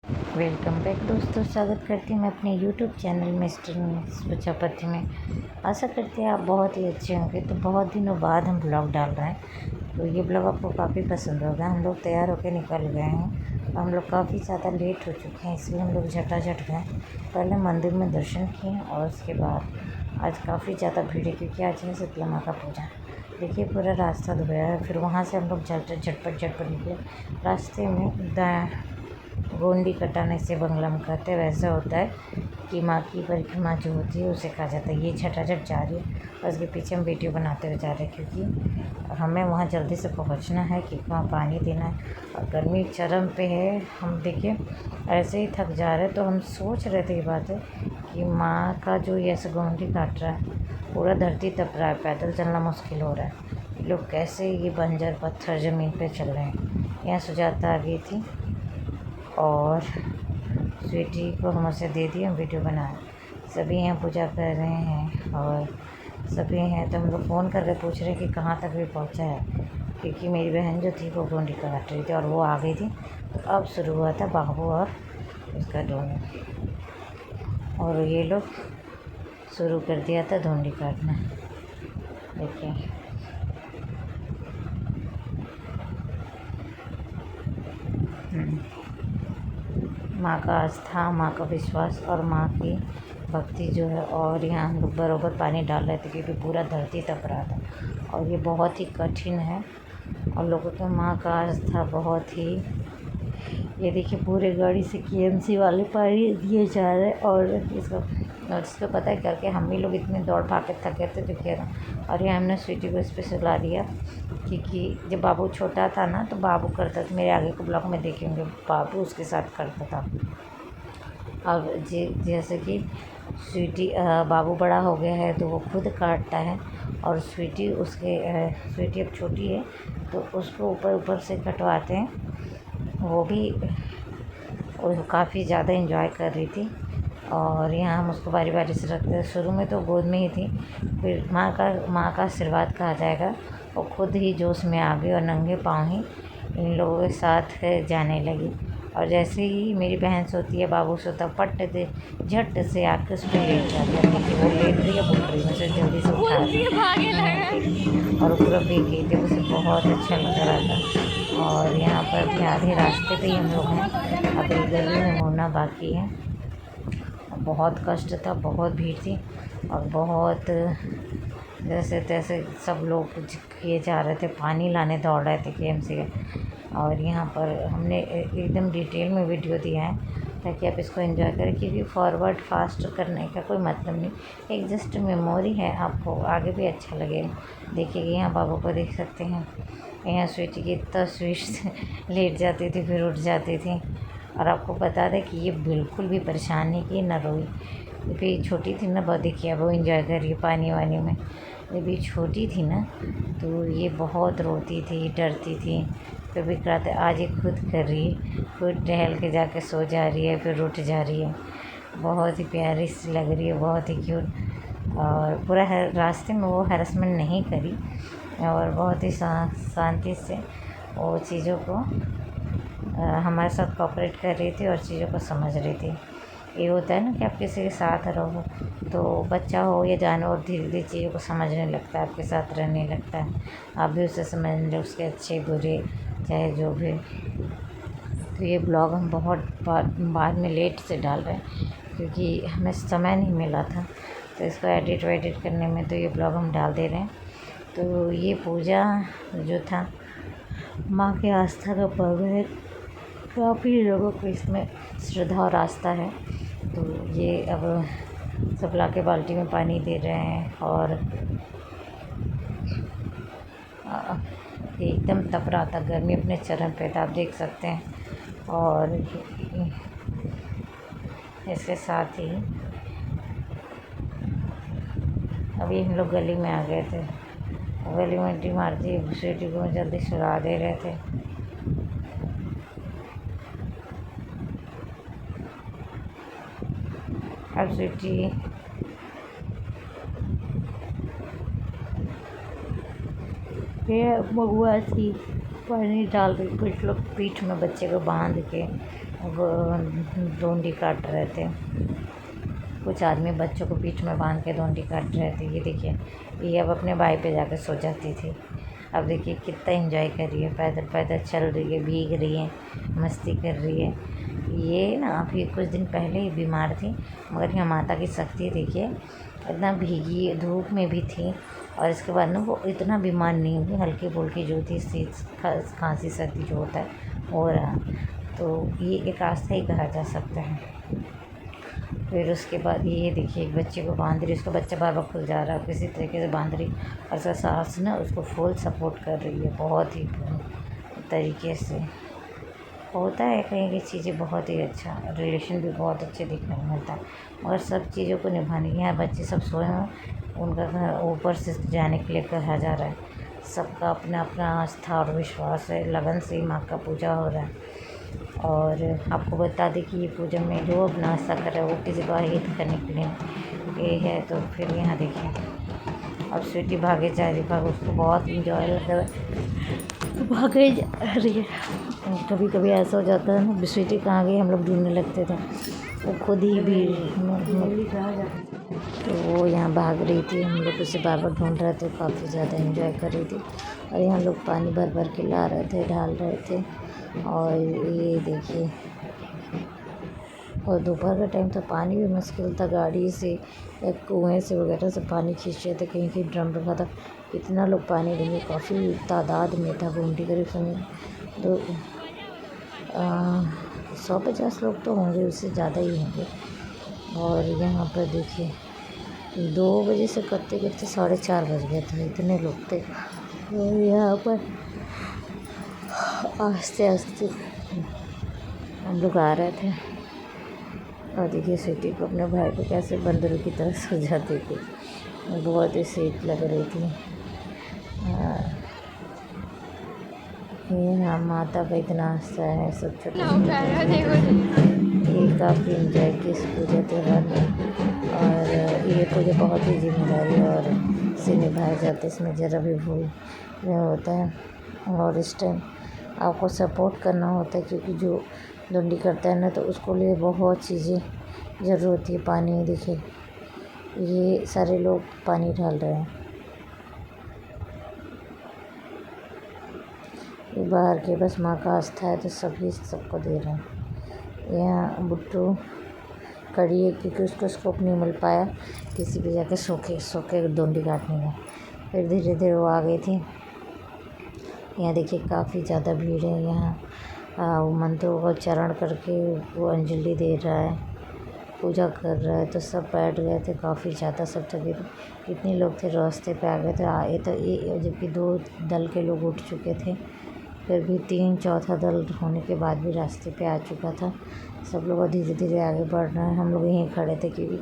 Welcome back दोस्तों, स्वागत करती हूँ मैं अपने यूट्यूब चैनल मिस्टर प्रजापति में। आशा करती हैं आप बहुत ही अच्छे होंगे। तो बहुत दिनों बाद हम ब्लॉग डाल रहे हैं, तो ये ब्लॉग आपको काफ़ी पसंद होगा। हम लोग तैयार होकर निकल गए हैं। हम लोग काफ़ी ज़्यादा लेट हो चुके हैं, इसलिए हम लोग झटाझट गए। पहले मंदिर में दर्शन किए और उसके बाद आज काफ़ी ज़्यादा भीड़ है, क्योंकि आज है शीतला माँ का पूजा। देखिए पूरा रास्ता धोया है। फिर वहाँ से हम लोग झटपट निकले। रास्ते में गोंडी कटाने से बंगला में कहते हैं, वैसा होता है कि माँ की परिक्रमा जो होती है उसे कहा जाता है। ये झटाझट जा रही है और उसके पीछे हम वीडियो बनाते हुए जा रहे हैं, क्योंकि हमें वहाँ जल्दी से पहुँचना है, क्योंकि वहाँ पानी देना है और गर्मी चरम पे है। हम देखिए ऐसे ही थक जा रहे हैं, तो हम सोच रहे थे ये बात है कि माँ का जो ये ऐसे गोंडी काट रहा है, पूरा धरती तप रहा है, पैदल चलना मुश्किल हो रहा है। लोग कैसे ये बंजर पत्थर ज़मीन पे चल रहे हैं। यहाँ सुजाता आ गई थी और स्वीटी को हम उसे दे दिए, हम वीडियो बनाए। सभी यहाँ पूजा कर रहे हैं और सभी हैं, तो हम लोग फ़ोन करके पूछ रहे हैं कि कहाँ तक भी पहुँचा है, क्योंकि मेरी बहन जो थी वो गोंडी काट रही थी और वो आ गई थी। तो अब शुरू हुआ था बाबू और उसका दोनों, और ये लोग शुरू कर दिया था धोंडी काटना। देखिए माँ का आस्था, माँ का विश्वास और माँ की भक्ति जो है। और यहाँ हम लोग बराबर पानी डाल रहे थे, क्योंकि पूरा धरती तप रहा था और ये बहुत ही कठिन है। और लोगों को माँ का आस्था बहुत ही, ये देखिए पूरे गाड़ी से केएमसी वाले पानी दिए जा रहे हैं। और इसको पता है करके हम भी लोग इतने दौड़ भाग के थके थे, जो कह रहा। और ये हमने स्वीटी को स्पेशल ला दिया, क्योंकि जब बाबू छोटा था ना, तो बाबू करता था। मेरे आगे के ब्लॉग में देखेंगे, बाबू उसके साथ करता था। अब जैसे कि स्वीटी बाबू बड़ा हो गया है, तो वो खुद काटता है। और स्वीटी स्वीटी अब छोटी है, तो उसको ऊपर से कटवाते हैं। वो भी काफ़ी ज़्यादा एंजॉय कर रही थी। और यहाँ हम उसको बारी बारी से रखते हैं। शुरू में तो गोद में ही थी, फिर माँ का आशीर्वाद कहा जाएगा। वो खुद ही जोश में आ गई और नंगे पाँव ही इन लोगों के साथ जाने लगी। और जैसे ही मेरी बहन सोती है, बाबू सोता, पट दे झट से आके उस पर लेट जाती है। देखिए वो लेट रही है, बुक रही, मुझे जल्दी से उठा दी और पूरा भीग गई थी। उसे बहुत अच्छा लग रहा था। और यहाँ पर भी आधे रास्ते पे ही हम लोग हैं, अभी गली में मुड़ना बाकी है। बहुत कष्ट था, बहुत भीड़ थी और बहुत जैसे तैसे सब लोग किए जा रहे थे, पानी लाने दौड़ रहे थे केएमसी के। और यहाँ पर हमने एकदम डिटेल में वीडियो दिया है, ताकि आप इसको एंजॉय करें, क्योंकि फॉरवर्ड फास्ट करने का कोई मतलब नहीं, एक जस्ट मेमोरी है, आपको आगे भी अच्छा लगेगा। देखिए यहाँ बाबू को देख सकते हैं। यहाँ स्वीटी की तस्वीर से लेट जाती थी, फिर उठ जाती थी। और आपको बता दें कि ये बिल्कुल भी परेशान नहीं की, न रोई, क्योंकि छोटी थी ना। बहुत देखिए वो इंजॉय कर रही है पानी वानी में। जब ये छोटी थी ना, तो ये बहुत रोती थी, डरती थी, फिर भी कराते। आज ये खुद कर रही है, खुद टहल के जाके सो जा रही है, फिर उठ जा रही है। बहुत ही प्यारी सी लग रही है, बहुत ही क्यूट। और पूरा रास्ते में वो हैरेसमेंट नहीं करी और बहुत ही शांति से वो चीज़ों को हमारे साथ कोऑपरेट कर रही थी और चीज़ों को समझ रही थी। ये होता है ना कि आप किसी के साथ रहो, तो बच्चा हो या जानवर धीरे धीरे चीज़ों को समझने लगता है, आपके साथ रहने लगता है। आप भी उसे समझने, उसके अच्छे बुरे चाहे जो भी। तो ये ब्लॉग हम बहुत बाद में लेट से डाल रहे हैं, क्योंकि हमें समय नहीं मिला था, तो इसको एडिट करने में, तो ये ब्लॉग हम डाल दे रहे हैं। तो ये पूजा जो था, माँ के आस्था का पर्व है। काफ़ी लोगों को इसमें श्रद्धा और आस्था है। तो ये अब सब ला के बाल्टी में पानी दे रहे हैं और एकदम तप रहा था, गर्मी अपने चरम पे था, आप देख सकते हैं। और इसके साथ ही अभी हम लोग गली में आ गए थे। गली में डी मारती स्वीटी को जल्दी सुला दे रहे थे। अब स्वीटी ये महुआ थी, पानी डाल रही। कुछ लोग पीठ में बच्चे को बांध के डोंडी काट रहे थे। कुछ आदमी बच्चों को पीठ में बांध के डोंडी काट रहे थे। ये देखिए, ये अब अपने भाई पे जाकर सो जाती थी। अब देखिए कितना एंजॉय कर रही है, पैदल पैदल चल रही है, भीग रही है, मस्ती कर रही है। ये ना अभी कुछ दिन पहले ही बीमार थी, मगर यहाँ माता की शक्ति देखिए, इतना भीगी धूप में भी थी और इसके बाद ना वो इतना बीमार नहीं हुई। हल्की फुल्की जो थी खांसी सर्दी जो होता है हो रहा, तो ये एक आस्था ही कहा जा सकता है। फिर उसके बाद ये देखिए, एक बच्चे को बांध रही, उसका बच्चा बार बार खुल जा रहा है, किसी तरीके से बांध रही और उसका सास ना उसको फुल सपोर्ट कर रही है, बहुत ही तरीके से। होता है कहीं की चीज़ें बहुत ही अच्छा, रिलेशन भी बहुत अच्छे देखने को मिलता है, मगर सब चीज़ों को निभाने के। यहाँ बच्चे सब सोए हैं, उनका घर ऊपर से जाने के लिए कहा जा रहा है। सबका अपना अपना आस्था और विश्वास है, लगन से माँ का पूजा हो रहा है। और आपको बता दें कि ये पूजा में जो अब नाश्ता कर रहा है वो किसी को हित करने के लिए ये है। तो फिर यहाँ देखिए, अब स्वीटी भागे जा रही, भाग उसको बहुत इंजॉय लग रहा है, भागे जा रही है। कभी कभी ऐसा हो जाता है ना, स्वीटी कहाँ गई, हम लोग ढूंढने लगते थे, वो खुद ही भी तो वो यहाँ भाग रही थी, हम लोग उसे बार बार ढूंढ रहे थे, काफ़ी ज़्यादा एंजॉय कर रही थी। और यहाँ लोग पानी भर भर के ला रहे थे, डाल रहे थे। और ये देखिए, और दोपहर का टाइम था, पानी भी मुश्किल था, गाड़ी से या कुएँ से वगैरह से पानी खींच रहे थे, कहीं कहीं ड्रम रखा था। इतना लोग पानी लेंगे, काफ़ी तादाद में था घूमती करीब समय। तो 150 लोग तो होंगे, उससे ज़्यादा ही होंगे। और यहाँ पर देखिए, 2 बजे से करते करते 4:30 बज गया था, इतने लोग थे। और यहाँ पर आस्ते आस्ते हम लोग आ रहे थे। और देखिए, स्वीटी को अपने भाई को कैसे बंदरों की तरह सो जाती थी, बहुत ही स्वीट लग रही थी। ये हाँ, माता का इतना आस्था है, सब छोटे ये काफ़ी इंजॉय की इस पूजा त्यौहार में। और ये पूजा बहुत ही जिम्मेदारी और से निभाया जाता है, इसमें ज़रा भी भूल नहीं होता है। और इस टाइम आपको सपोर्ट करना होता है, क्योंकि जो डंडी करता है ना, तो उसको लिए बहुत चीज़ें ज़रूर होती है। पानी देखिए, ये सारे लोग पानी डाल रहे हैं, ये बाहर के बस माँ का आस्था है, तो सभी सबको दे रहे हैं। यहाँ बुट्टू खड़ी है, क्योंकि उसको स्कोप नहीं मिल पाया किसी भी जाके सोके डंडी काटने का। फिर धीरे धीरे वो आ गई थी। यहाँ देखिए, काफ़ी ज़्यादा भीड़ है यहाँ। वो मंत्रों का उच्चारण करके वो अंजलि दे रहा है, पूजा कर रहा है। तो सब बैठ गए थे, काफ़ी ज़्यादा सब थके थे। इतने लोग थे, रास्ते पे आ गए थे आए तो ये, जबकि 2 दल के लोग उठ चुके थे, फिर भी 3 चौथा दल होने के बाद भी रास्ते पे आ चुका था। सब लोग धीरे धीरे आगे बढ़ रहे हैं। हम लोग यहीं खड़े थे, क्योंकि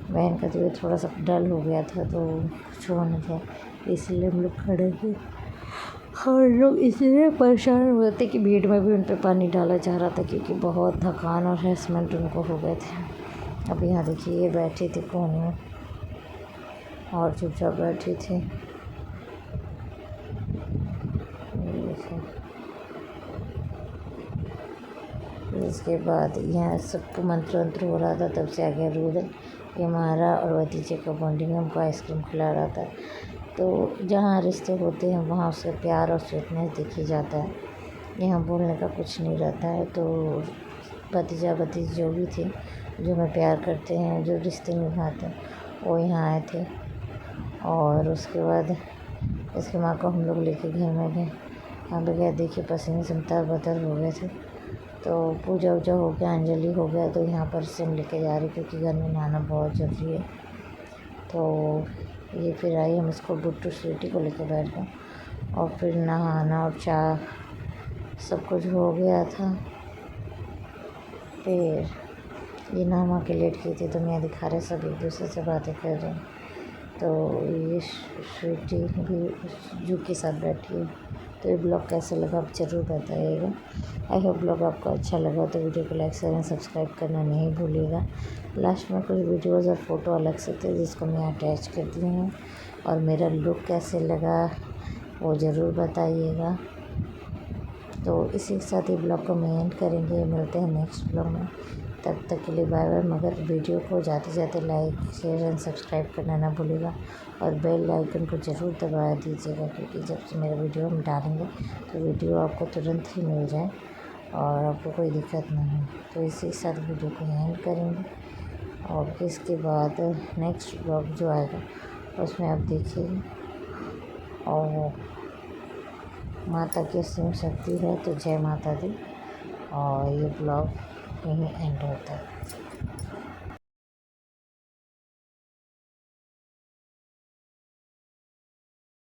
बहन का तबीयत थोड़ा सा डल हो गया था, तो कुछ हो नहीं था, इसलिए हम लोग खड़े थे। हम लोग इसलिए परेशान हुए थे कि भीड़ में भी उन पर पानी डाला जा रहा था, क्योंकि बहुत थकान और हैरेसमेंट उनको हो गए थे। अब यहाँ देखिए, ये बैठी थी कोने में और चुपचाप बैठी थी। इसके बाद यहाँ सबको मंत्र वंत्र हो रहा था, तब से आ गया रूदल। ये महारा और भतीजे का बॉन्डिंग, हमको आइसक्रीम खिला रहा था। तो जहाँ रिश्ते होते हैं वहाँ उससे प्यार और स्वीटनेस देखी जाता है, यहाँ बोलने का कुछ नहीं रहता है। तो भतीजा भतीजी जो भी थे, जो हमें प्यार करते हैं, जो रिश्ते निभाते हैं, वो यहाँ आए थे। और उसके बाद इसकी माँ को हम लोग लेके घर में गए। यहाँ पे गए, देखिए पसीने से तर-बतर हो गए थे। तो पूजा वूजा हो गया, अंजलि हो गया, तो यहाँ पर से हम लेके जा रहे, क्योंकि घर में नहाना बहुत ज़रूरी है। तो ये फिर आई, हम इसको बुट्टू स्वीटी को लेके बैठ गए, और फिर नहाना और चाय सब कुछ हो गया था। फिर ये नहा के लेट गई थी, तो मैं दिखा रहे, सब एक दूसरे से बातें कर रहे हैं। तो ये स्वीटी भी जू के साथ बैठी है। तो ये ब्लॉग कैसा लगा आप ज़रूर बताइएगा। आई होप ब्लॉग आपको अच्छा लगा, तो वीडियो को लाइक शेयर सब्सक्राइब करना नहीं भूलिएगा। लास्ट में कुछ वीडियोज़ और फ़ोटो अलग से थे, जिसको मैं अटैच कर दी हूँ। और मेरा लुक कैसे लगा वो ज़रूर बताइएगा। तो इसी के साथ ही ब्लॉग को मैं एंड करेंगे। मिलते हैं नेक्स्ट ब्लॉग में, तब तक के लिए बाय बाय। मगर वीडियो को जाते जाते लाइक शेयर एंड सब्सक्राइब करना ना भूलिएगा और बेल आइकन को ज़रूर दबा दीजिएगा, क्योंकि जब से मेरा वीडियो हम डालेंगे तो वीडियो आपको तुरंत ही मिल जाए और आपको कोई दिक्कत नहीं हो। तो इसी के साथ वीडियो को एंड करेंगे और इसके बाद नेक्स्ट ब्लॉग जो आएगा उसमें आप देखिए। और माता की असीम शक्ति है, तो जय माता दी। और ये ब्लॉग यहीं एंड होता है।